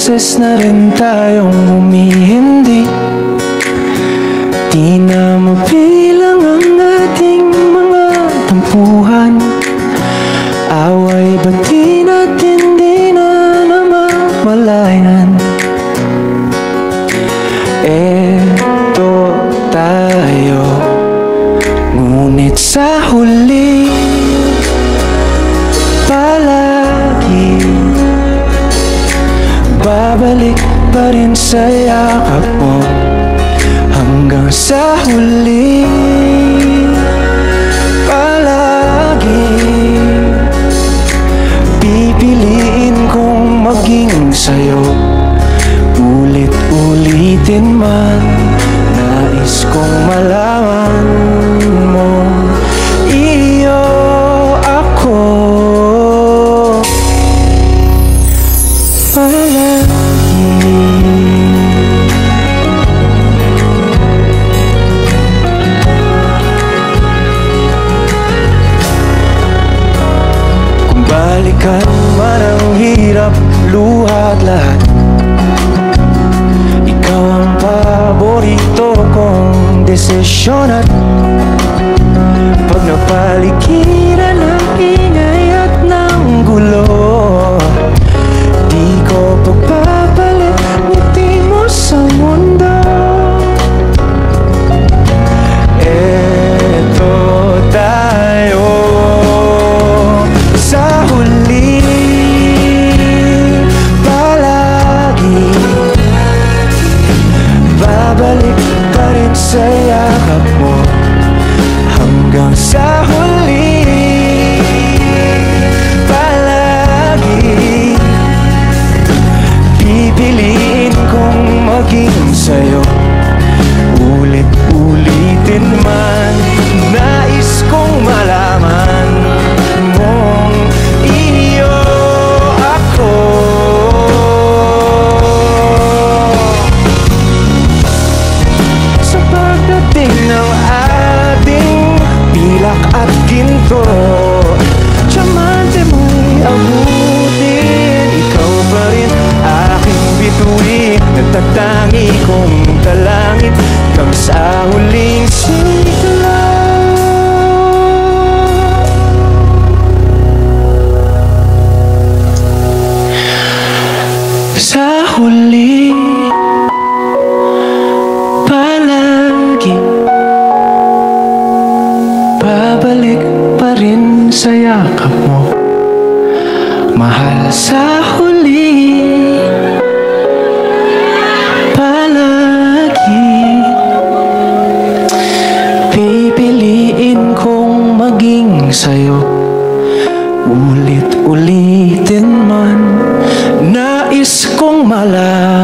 beses na rin tayong humihindi. Di na mabilang ang ating mga tampuhan. Away ba't di natin di na namamalayan? Eto tayo, ngunit sa huli palagi babalik pa rin sa yakap mo. Hanggang sa huli palagi pipiliin kong maging sa'yo. Ulit-ulitin man, nais kong malaman mo, iyo ako palagi. Kung balikan man ang hirap, luha at lahat, ikaw ang paborito kong desisyon. At pag napaligiran ng ingay at ng gulo, di ko pagpapalit ngiti mo sa mundo. Eto tayo sa huli palagi babalik pa rin sa yakap mo. Hanggang sa huli palagi pipiliin kong maging sa'yo. Ulit-ulitin man, nais kong malaman mong iyo ako. Sa pagdating ng ating pilak at ginto, tiyamante mo'y abutin. Ikaw pa rin aking bituin, nagtatangi kong talangit hanggang sa huling sigla. Sa huli palagi babalik pa rin sa yakap mo, mahal. Sa huli palagi pipiliin kong maging sa'yo. Ulit-ulitin man, nais kong malaman